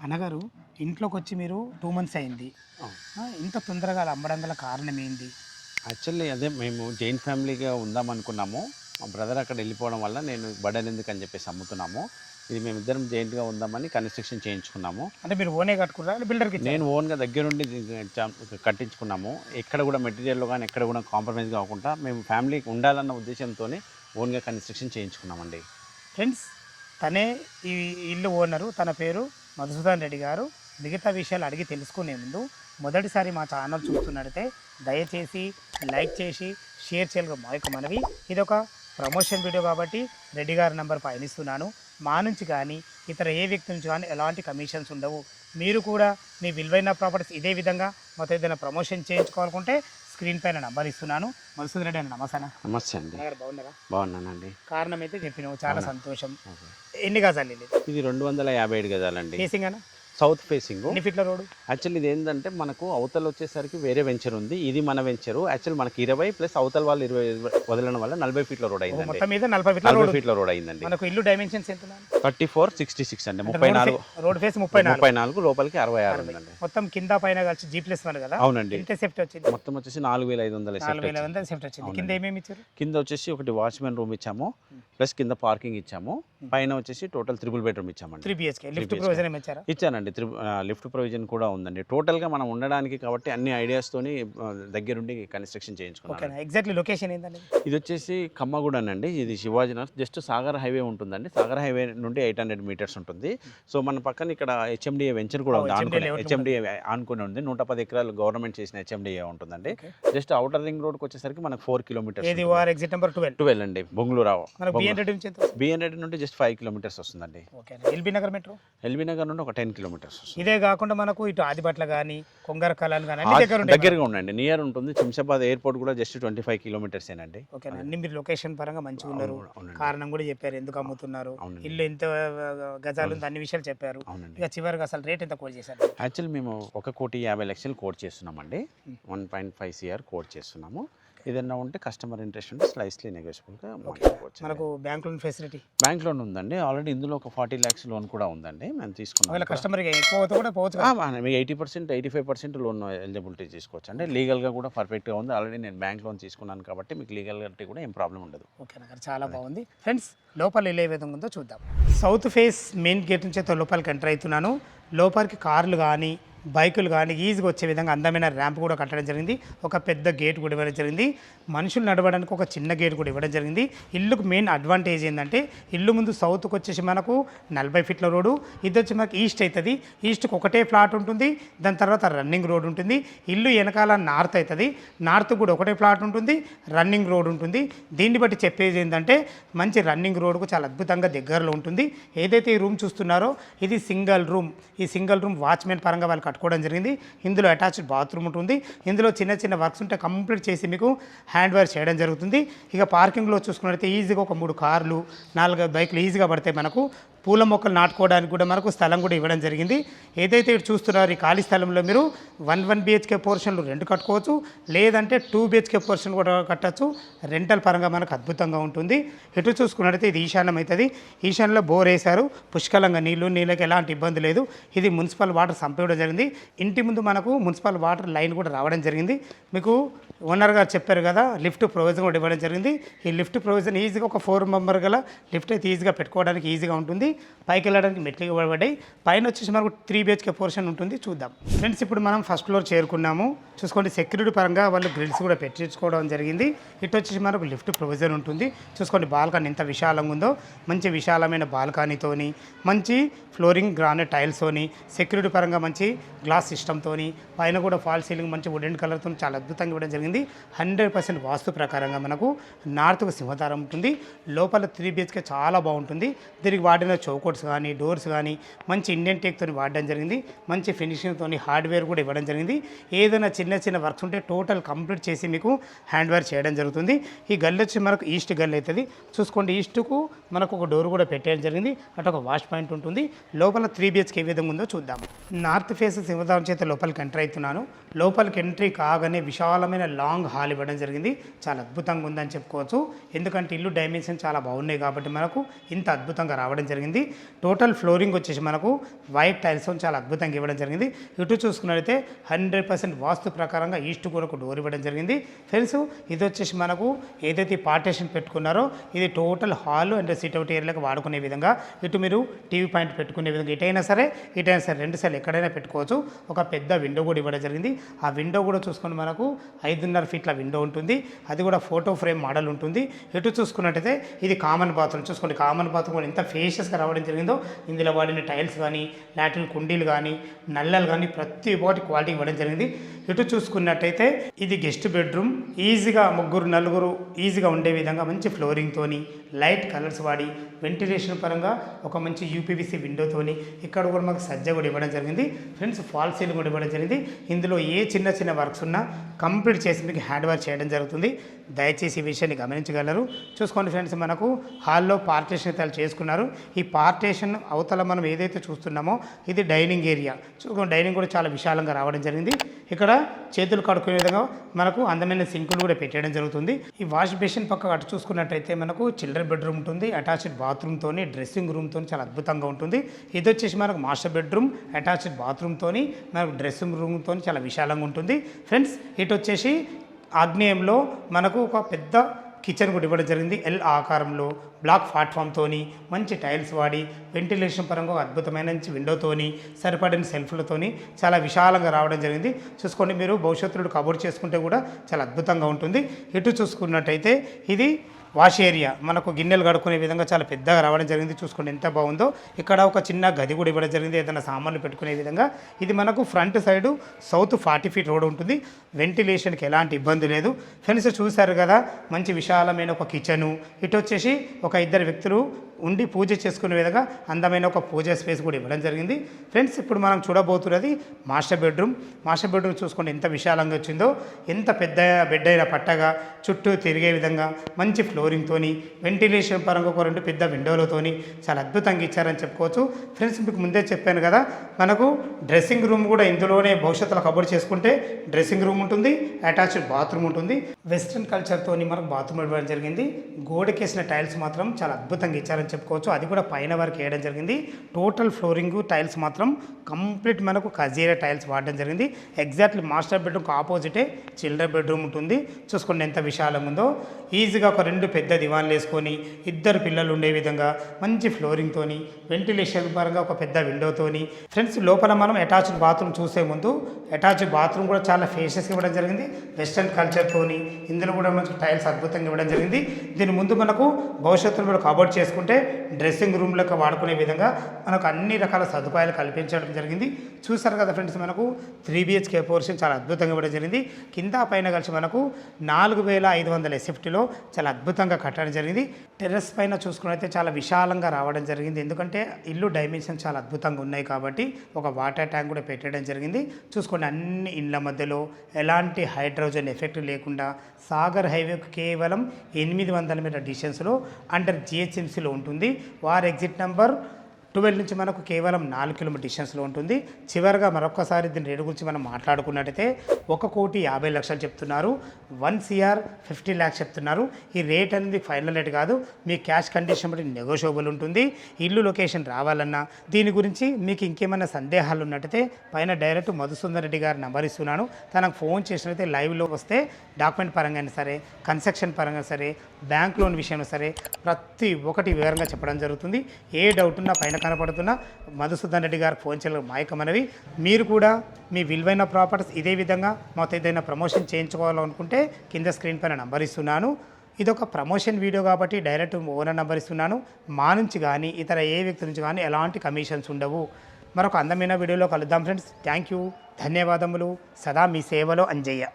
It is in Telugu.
అనగారు ఇంట్లోకొచ్చి మీరు 2 మంత్స్ అయింది. ఇంత తొందరగా అలా అమ్మడం గల కారణం ఏంది? యాక్చువల్లీ అదే మేము జైన్ ఫ్యామిలీగా ఉందామనుకున్నాము. మా బ్రదర్ అక్కడ వెళ్ళిపోవడం వల్ల నేను బర్డెన్ ఎందుకని చెప్పేసి అమ్ముతున్నాము. ఇది మేమిద్దరం జైంట్గా ఉందామని కన్స్ట్రక్షన్ చేయించుకున్నాము. అంటే మీరు ఓనే కట్టుకున్నారా బిల్డర్‌కి ఇచ్చారా? నేను ఓన్గా దగ్గరుండి కట్టించుకున్నాము. ఎక్కడ కూడా మెటీరియల్‌లో కానీ ఎక్కడ కూడా కాంప్రమైజ్ కాకుండా మేము ఫ్యామిలీకి ఉండాలన్న ఉద్దేశంతోనే ఓన్గా కన్స్ట్రక్షన్ చేయించుకున్నామండి. ఫ్రెండ్స్, తనే ఈ ఇల్లు ఓనరు. తన పేరు మధుసూదన్ రెడ్డి గారు. మిగతా విషయాలు అడిగి తెలుసుకునే ముందు మొదటిసారి మా ఛానల్ చూస్తున్నట్టయితే దయచేసి లైక్ చేసి షేర్ చేయాలి మా యొక్క మనవి. ఇదొక ప్రమోషన్ వీడియో కాబట్టి రెడ్డి గారి నెంబర్ పైన ఇస్తున్నాను. మా నుంచి కానీ ఇతర ఏ వ్యక్తి నుంచి కానీ ఎలాంటి కమిషన్స్ ఉండవు. మీరు కూడా మీ విలువైన ప్రాపర్టీస్ ఇదే విధంగా మొత్తం ఏదైనా ప్రమోషన్ చేయించుకోవాలనుకుంటే స్క్రీన్ పైన నంబర్ ఇస్తున్నాను. మధుసూదన్ రెడ్డి అన్న నమస్తే. నమస్తే అండి. బాగున్నారా? బాగున్నానండి. కారణం అయితే చెప్పినావు, చాలా సంతోషం. ఎన్ని గజాలు ఇది? ఇది 257 గజాలండి. ఫేసింగ్ అన్న సౌత్ ఫేసింగ్. ఎన్ని ఫీట్ల రోడ్? యాక్చువల్లీ ఇది ఏంటంటే మనకు అవతల వచ్చేసరికి వేరే వెంచర్ ఉంది, ఇది మన వెంచరు. యాక్చువల్ మనకి 20 ప్లస్ అవతల వాళ్ళు 20 వదలడం వల్ల 40 ఫీట్ల రోడ్ అయిందండి. మొత్తం మీద 40 ఫీట్ల రోడ్ అయిందండి. మనకు ఇల్లు డైమెన్షన్స్ ఎంత? 34-66 అండి. 34 రోడ్ ఫేస్ 34 లోపలికి 66 ఉందండి. మొత్తం కింద పైన కలిసి G+1 కదా? అవునండి. ఎంత సేఫ్టీ వచ్చింది? మొత్తం వచ్చేసి 4500 సేఫ్టీ వచ్చింది. కింద ఏమేమి ఇచ్చారు? కింద వచ్చేసి ఒకటి వాచ్మెన్ రూమ్ ఇచ్చాము, ప్లస్ కింద పార్కింగ్ ఇచ్చాము. పైన వచ్చేసి టోటల్ 3 బెడ్రూమ్ ఇచ్చామండి. 3 BHK లిఫ్ట్ ప్రొవిజన్ ఏమి ఇచ్చారా? ఇచ్చానండి. లిఫ్ట్ ప్రొవిజన్ కూడా ఉందండి. టోటల్గా మనం ఉండడానికి కాబట్టి అన్ని ఐడియాస్తోని దగ్గరుండి కన్స్ట్రక్షన్ చేయించుకున్నాం. ఓకే, ఎగ్జాక్ట్లీ లొకేషన్ ఏంటండి? ఇది వచ్చేసి కమ్మగూడనండి. ఇది శివాజీనగర్ జస్ట్ సాగర్ హైవే ఉంటుందండి. సాగర్ హైవే నుండి 800 మీటర్స్ ఉంటుంది. సో మన పక్కన ఇక్కడ HMDA వెంచర్ కూడా ఉంది. HMDA ఆనుకుని ఉంది. 110 ఎకరాలు గవర్నమెంట్ చేసిన HMDA ఉంటుందండి. జస్ట్ అవుటర్ రింగ్ రోడ్కి వచ్చేసరికి మనకు 4 కిలోమీటర్స్. ఇది ఎగ్జిట్ నెంబర్ 12 అండి. బొంగుళూరావు. BN నుండి జస్ట్ 5 కిలోమీటర్స్ వస్తుందండి. LB Nagar metro, LB Nagar నుండి ఒక 10 కిలోమీటర్స్ వస్తుంది. ఇదే కాకుండా మనకు ఇటు ఆదిబట్ల కానీ కొంగర కలాన్ కానీ దగ్గరగా ఉండండి. నియర్ ఉంటుంది. శంషాబాద్ ఎయిర్పోర్ట్ కూడా జస్ట్ 25 కిలోమీటర్స్ ఏనండి. ఓకే, అన్ని మీరు లొకేషన్ పరంగా మంచిగా ఉన్నారు. కారణం కూడా చెప్పారు ఎందుకు అమ్ముతున్నారు, ఇల్లు ఎంత గజాలు అన్ని విషయాలు చెప్పారు. ఇక చివరిగా అసలు రేట్ ఎంత కోట్ చేశారు? యాక్చువల్ మేము 1,50,00,000 కోట్ చేస్తున్నామండి. 1.5 CR కోట్ చేస్తున్నాము. ఏదన్నా ఉంటే కస్టమర్ ఇంట్రెస్ట్ ఉంటే స్లైస్లీ నెగోషియబుల్గా మనకు bank loan facility. Bank loan ఉందండి. ఆల్రెడీ ఇందులో ఒక 40 lakhs లోన్ కూడా ఉందండి. మేము తీసుకున్నాం. కస్టమర్కి ఎక్కువ కూడా పోవచ్చు. 80% 85% లోన్ ఎలిజిబిలిటీ తీసుకోవచ్చు అండి. లీగల్గా కూడా పర్ఫెక్ట్గా ఉంది. ఆల్రెడీ నేను బ్యాంక్ లోన్ తీసుకున్నాను కాబట్టి మీకు లీగల్గా కూడా ఏం ప్రాబ్లం ఉండదు. ఓకే నాకు చాలా బాగుంది. ఫ్రెండ్స్, లోపల ఏ విధంగా ఉందో చూద్దాం. సౌత్ ఫేస్ మెయిన్ గేట్ నుంచి అయితే లోపలికి ఎంటర్ అవుతున్నాను. లోపలికి కార్లు కానీ బైకులు కానీ ఈజీగా వచ్చే విధంగా అందమైన ర్యాంప్ కూడా కట్టడం జరిగింది. ఒక పెద్ద గేట్ కూడా ఇవ్వడం జరిగింది. మనుషులు నడవడానికి ఒక చిన్న గేట్ కూడా ఇవ్వడం జరిగింది. ఇల్లుకు మెయిన్ అడ్వాంటేజ్ ఏంటంటే ఇల్లు ముందు సౌత్కి వచ్చేసి మనకు 40 ఫీట్ల రోడ్డు, ఇది వచ్చి మనకు ఈస్ట్ అవుతుంది. ఈస్ట్కి ఒకటే ఫ్లాట్ ఉంటుంది. దాని తర్వాత రన్నింగ్ రోడ్ ఉంటుంది. ఇల్లు వెనకాల నార్త్ అవుతుంది. నార్త్ కూడా ఒకటే ఫ్లాట్ ఉంటుంది, రన్నింగ్ రోడ్ ఉంటుంది. దీన్ని బట్టి చెప్పేది ఏంటంటే మంచి రన్నింగ్ రోడ్కు చాలా అద్భుతంగా దగ్గరలో ఉంటుంది. ఏదైతే ఈ రూమ్ చూస్తున్నారో ఇది సింగిల్ రూమ్. ఈ సింగిల్ రూమ్ వాచ్మెన్ పరంగా వాళ్ళు కట్టుకోవడం జరిగింది. ఇందులో అటాచ్డ్ బాత్రూమ్ ఉంటుంది. ఇందులో చిన్న చిన్న వర్క్స్ ఉంటే కంప్లీట్ చేసి మీకు హ్యాండ్ ఓవర్ చేయడం జరుగుతుంది. ఇక పార్కింగ్లో చూసుకున్నట్లయితే ఈజీగా ఒక 3 కార్లు 4 బైకులు ఈజీగా పడతాయి. మనకు పూల మొక్కలు నాటుకోవడానికి కూడా మనకు స్థలం కూడా ఇవ్వడం జరిగింది. ఏదైతే ఇటు చూస్తున్నారో ఈ ఖాళీ స్థలంలో మీరు 1 BHK పోర్షన్లు 2 కట్టుకోవచ్చు, లేదంటే 2 BHK పోర్షన్ కూడా కట్టచ్చు. రెంటల్ పరంగా మనకు అద్భుతంగా ఉంటుంది. ఇటు చూసుకున్నట్టయితే ఇది ఈశాన్యం అవుతుంది. ఈశాన్యంలో బోర్ వేశారు. పుష్కలంగా నీళ్ళకి ఎలాంటి ఇబ్బంది లేదు. ఇది మున్సిపల్ వాటర్ సంపేయడం జరిగింది. ఇంటి ముందు మనకు మున్సిపల్ వాటర్ లైన్ కూడా రావడం జరిగింది. మీకు ఓనర్ గారు చెప్పారు కదా, లిఫ్ట్ ప్రొవిజన్ కూడా ఇవ్వడం జరిగింది. ఈ లిఫ్ట్ ప్రొవిజన్ ఈజీగా ఒక 4 మెంబర్ గల లిఫ్ట్ అయితే ఈజీగా పెట్టుకోవడానికి ఈజీగా ఉంటుంది. పైకి వెళ్ళడానికి మెట్లు ఇవ్వబడ్డాయి. పైన వచ్చేసి మనకు 3 BHK పోర్షన్ ఉంటుంది. చూద్దాం ఫ్రెండ్స్. ఇప్పుడు మనం ఫస్ట్ ఫ్లోర్ చేరుకున్నాము. చూసుకోండి, సెక్యూరిటీ పరంగా వాళ్ళు గ్రిల్స్ కూడా పెట్టించుకోవడం జరిగింది. ఇటు వచ్చేసి మనకు లిఫ్ట్ ప్రొవిజన్ ఉంటుంది. చూసుకోండి, బాల్కనీ ఎంత విశాలంగా ఉందో. మంచి విశాలమైన బాల్కనీతోని, మంచి ఫ్లోరింగ్ గ్రానైట్ టైల్స్తోని, సెక్యూరిటీ పరంగా మంచి గ్లాస్ సిస్టమ్తోని, పైన కూడా ఫాల్ సీలింగ్ మంచి వుడెన్ కలర్తో చాలా అద్భుతంగా ఇవ్వడం జరిగింది. 100% వాస్తు ప్రకారంగా మనకు నార్త్కు సింహతారం ఉంటుంది. లోపల 3 BHK చాలా బాగుంటుంది. దీనికి వాడిన చౌకోట్స్ కానీ డోర్స్ కానీ మంచి ఇండియన్ టేక్తో వాడడం జరిగింది. మంచి ఫినిషింగ్తో హార్డ్వేర్ కూడా ఇవ్వడం జరిగింది. ఏదైనా చిన్న చిన్న వర్క్స్ ఉంటే టోటల్ కంప్లీట్ చేసి మీకు హ్యాండ్ ఓవర్ చేయడం జరుగుతుంది. ఈ గల్లి వచ్చి మనకు ఈస్ట్ గల్లి అవుతుంది. చూసుకోండి, ఈస్ట్కు మనకు ఒక డోర్ కూడా పెట్టేయడం జరిగింది. అటు ఒక వాష్ పాయింట్ ఉంటుంది. లోపల 3 BHK ఏ విధంగా ఉందో చూద్దాం. నార్త్ ఫేస్ సింహద్వారం చేత లోపలికి ఎంటర్ అవుతున్నాను. లోపలికి ఎంట్రీ కాగానే విశాలమైన లాంగ్ హాల్ ఇవ్వడం జరిగింది. చాలా అద్భుతంగా ఉందని చెప్పుకోవచ్చు. ఎందుకంటే ఇల్లు డైమెన్షన్ చాలా బాగున్నాయి కాబట్టి మనకు ఇంత అద్భుతంగా రావడం జరిగింది. టోటల్ ఫ్లోరింగ్ వచ్చేసి మనకు వైట్ టైల్స్ చాలా అద్భుతంగా ఇవ్వడం జరిగింది. ఇటు చూసుకున్నట్లయితే 100% వాస్తు ప్రకారంగా ఈస్ట్ కూరకు డోర్ ఇవ్వడం జరిగింది. ఫ్రెండ్స్, ఇది వచ్చేసి మనకు ఏదైతే పార్టీషన్ పెట్టుకున్నారో ఇది టోటల్ హాల్ అండ్ సిట్అవుట్ ఏరియాలకు వాడుకునే విధంగా, ఇటు మీరు టీవీ పాయింట్ పెట్టుకునే విధంగా ఇటైనా సరే రెండు సార్లు ఎక్కడైనా పెట్టుకోవచ్చు. ఒక పెద్ద విండో కూడా ఇవ్వడం జరిగింది. ఆ విండో కూడా చూసుకొని మనకు 5.5 ఫీట్ల విండో ఉంటుంది. అది కూడా ఫోటో ఫ్రేమ్ మోడల్ ఉంటుంది. ఇటు చూసుకున్నట్టయితే ఇది కామన్ బాత్రూమ్. చూసుకోండి, కామన్ బాత్రూమ్ కూడా ఎంత ఫేషియస్గా రావడం జరిగిందో. ఇందులో వాడిన టైల్స్ కానీ, లాట్రిన్ కుండీలు కానీ, నల్లలు కానీ ప్రతి ఒక్కటి క్వాలిటీ ఇవ్వడం జరిగింది. ఇటు చూసుకున్నట్టయితే ఇది గెస్ట్ బెడ్రూమ్. ఈజీగా ముగ్గురు నలుగురు ఈజీగా ఉండే విధంగా మంచి ఫ్లోరింగ్తోని, లైట్ కలర్స్ వాడి, వెంటిలేషన్ పరంగా ఒక మంచి యూపీవీసీ విండోతోని ఇక్కడ కూడా మాకు సజ్జ కూడా ఇవ్వడం జరిగింది. ఫ్రెండ్స్, ఫాల్ సీలింగ్ కూడా ఇవ్వడం జరిగింది. ఇందులో ఏ చిన్న చిన్న వర్క్స్ ఉన్నా కంప్లీట్ చేసి మీకు హ్యాండ్ వర్క్ చేయడం జరుగుతుంది. దయచేసి ఈ విషయాన్ని గమనించగలరు. చూసుకోండి ఫ్రెండ్స్, మనకు హాల్లో పార్టీషన్ అయితే చేసుకున్నారు. ఈ పార్టీషన్ అవతల మనం ఏదైతే చూస్తున్నామో ఇది డైనింగ్ ఏరియా. చూసుకోండి, డైనింగ్ కూడా చాలా విశాలంగా రావడం జరిగింది. ఇక్కడ చేతులు కడుక్కునే విధంగా మనకు అందమైన సింకులు కూడా పెట్టడం జరుగుతుంది. ఈ వాష్ బేసిన్ పక్క అటు చూసుకున్నట్టయితే మనకు చిల్డ్రన్ బెడ్రూమ్ ఉంటుంది. అటాచ్డ్ బాత్రూమ్తోని, డ్రెస్సింగ్ రూమ్తో చాలా అద్భుతంగా ఉంటుంది. ఇది వచ్చేసి మనకు మాస్టర్ బెడ్రూమ్, అటాచ్డ్ బాత్రూమ్తోని, మనకు డ్రెస్సింగ్ రూమ్తో చాలా విశాలంగా ఉంటుంది. ఫ్రెండ్స్, ఇటు వచ్చేసి ఆగ్నేయంలో మనకు ఒక పెద్ద కిచెన్ కూడా ఇవ్వడం జరిగింది. ఎల్ ఆకారంలో బ్లాక్ ప్లాట్ఫామ్తోని, మంచి టైల్స్ వాడి, వెంటిలేషన్ పరంగా అద్భుతమైన మంచి విండోతోని, సరిపడిన సెల్ఫ్లతోని చాలా విశాలంగా రావడం జరిగింది. చూసుకోండి, మీరు భవిష్యత్తులో కబోర్డ్ చేసుకుంటే కూడా చాలా అద్భుతంగా ఉంటుంది. ఇటు చూసుకున్నట్టయితే ఇది వాష్ ఏరియా. మనకు గిన్నెలు కడుక్కునే విధంగా చాలా పెద్దగా రావడం జరిగింది. చూసుకోండి ఎంత బాగుందో. ఇక్కడ ఒక చిన్న గది కూడా ఇవ్వడం జరిగింది, ఏదైనా సామాన్లు పెట్టుకునే విధంగా. ఇది మనకు front side south 40 feet road ఉంటుంది. వెంటిలేషన్కి ఎలాంటి ఇబ్బంది లేదు. ఫ్రెండ్స్, చూశారు కదా, మంచి విశాలమైన ఒక కిచెను. ఇటు వచ్చేసి ఒక 2 వ్యక్తులు ఉండి పూజ చేసుకునే విధంగా అందమైన ఒక పూజ స్పేస్ కూడా ఇవ్వడం జరిగింది. ఫ్రెండ్స్, ఇప్పుడు మనం చూడబోతున్నది మాస్టర్ బెడ్రూమ్. మాస్టర్ బెడ్రూమ్ చూసుకోండి ఎంత విశాలంగా వచ్చిందో. ఎంత పెద్ద బెడ్ అయినా పట్టగా చుట్టూ తిరిగే విధంగా మంచి ఫ్లోరింగ్తోని, వెంటిలేషన్ పరంగా ఒక 2 పెద్ద విండోలతోని చాలా అద్భుతంగా ఇచ్చారని చెప్పుకోవచ్చు. ఫ్రెండ్స్, మీకు ముందే చెప్పాను కదా, మనకు డ్రెస్సింగ్ రూమ్ కూడా ఇందులోనే భవిష్యత్తులో కబోర్డ్ చేసుకుంటే డ్రెస్సింగ్ రూమ్ ఉంటుంది, అటాచ్డ్ బాత్రూమ్ ఉంటుంది. వెస్ట్రన్ కల్చర్తోని మనకు బాత్రూమ్ ఇవ్వడం జరిగింది. గోడకేసిన టైల్స్ మాత్రం చాలా అద్భుతంగా ఇచ్చారని చెప్పుకోవచ్చు. అది కూడా పైన వరకు వేయడం జరిగింది. టోటల్ ఫ్లోరింగ్ టైల్స్ మాత్రం కంప్లీట్ మనకు కజీరా టైల్స్ వాడడం జరిగింది. ఎగ్జాక్ట్లీ మాస్టర్ బెడ్రూమ్కి ఆపోజిటే చిల్డ్రన్ బెడ్రూమ్ ఉంటుంది. చూసుకోండి ఎంత విశాలంగా ఉందో. ఈజీగా ఒక 2 పెద్ద దివాన్లు వేసుకొని 2 పిల్లలు ఉండే విధంగా మంచి ఫ్లోరింగ్తోని, వెంటిలేషన్ పరంగా ఒక పెద్ద విండోతోని. ఫ్రెండ్స్, లోపల మనం అటాచ్డ్ బాత్రూమ్ చూసే ముందు అటాచ్డ్ బాత్రూమ్ కూడా చాలా ఫేషియస్గా ఇవ్వడం జరిగింది. వెస్ట్రన్ కల్చర్తోని ఇందులో కూడా మంచి టైల్స్ అద్భుతంగా ఇవ్వడం జరిగింది. దీని ముందు మనకు భవిష్యత్తులో కబోర్డ్ చేసుకుంటే డ్రెస్సింగ్ రూమ్లకు వాడుకునే విధంగా మనకు అన్ని రకాల సదుపాయాలు కల్పించడం జరిగింది. చూసారు కదా ఫ్రెండ్స్, మనకు 3 BHK పోర్షన్ చాలా అద్భుతంగా ఇవ్వడం జరిగింది. కింద పైన కలిసి మనకు 4500 SFTలో చాలా అద్భుతంగా కట్టడం జరిగింది. టెర్రస్ పైన చూసుకున్నైతే చాలా విశాలంగా రావడం జరిగింది. ఎందుకంటే ఇల్లు డైమెన్షన్ చాలా అద్భుతంగా ఉన్నాయి కాబట్టి ఒక వాటర్ ట్యాంక్ కూడా పెట్టడం జరిగింది. చూసుకోండి, అన్ని ఇండ్ల మధ్యలో ఎలాంటి హైడ్రోజన్ ఎఫెక్ట్ లేకుండా సాగర్ హైవేకు కేవలం 800 మీటర్ డిస్టెన్స్లో అండర్ GHMCలో ఉంటుంది. వారి ఎగ్జిట్ నెంబర్ 12 నుంచి మనకు కేవలం 4 కిలోమీటర్ డిస్టెన్స్లో ఉంటుంది. చివరిగా మరొకసారి దీని రేటు గురించి మనం మాట్లాడుకున్నట్టయితే 1,50,00,000 చెప్తున్నారు, 1 CR 50 lakhs చెప్తున్నారు. ఈ రేట్ అనేది ఫైనల్ రేట్ కాదు, మీ క్యాష్ కండిషన్ బట్టి నెగోషియబుల్ ఉంటుంది. ఇల్లు లొకేషన్ రావాలన్నా దీని గురించి మీకు ఇంకేమైనా సందేహాలు ఉన్నట్టయితే పైన డైరెక్ట్ మధుసూదన్ రెడ్డి గారి నెంబర్ ఇస్తున్నాను. తనకు ఫోన్ చేసినట్లయితే లైవ్లో వస్తే డాక్యుమెంట్ పరంగా అయినా సరే, కన్స్ట్రక్షన్ పరంగా సరే, బ్యాంక్ లోన్ విషయంలో సరే ప్రతి ఒక్కటి వివరంగా చెప్పడం జరుగుతుంది. ఏ డౌట్ ఉన్నా పైన కనపడుతున్న మధుసూదన్ రెడ్డి గారికి ఫోన్ చేయడం మాయకమనవి. మీరు కూడా మీ విలువైన ప్రాపర్టీస్ ఇదే విధంగా మాతో ఏదైనా ప్రమోషన్ చేయించుకోవాలనుకుంటే కింద స్క్రీన్ పైన నంబర్ ఇస్తున్నాను. ఇదొక ప్రమోషన్ వీడియో కాబట్టి డైరెక్ట్ ఓనర్ నెంబర్ ఇస్తున్నాను. మా నుంచి కానీ ఇతర ఏ వ్యక్తి నుంచి కానీ ఎలాంటి కమిషన్స్ ఉండవు. మరొక అందమైన వీడియోలో కలుద్దాం ఫ్రెండ్స్. థ్యాంక్ యూ, ధన్యవాదములు. సదా మీ సేవలో అంజయ్య.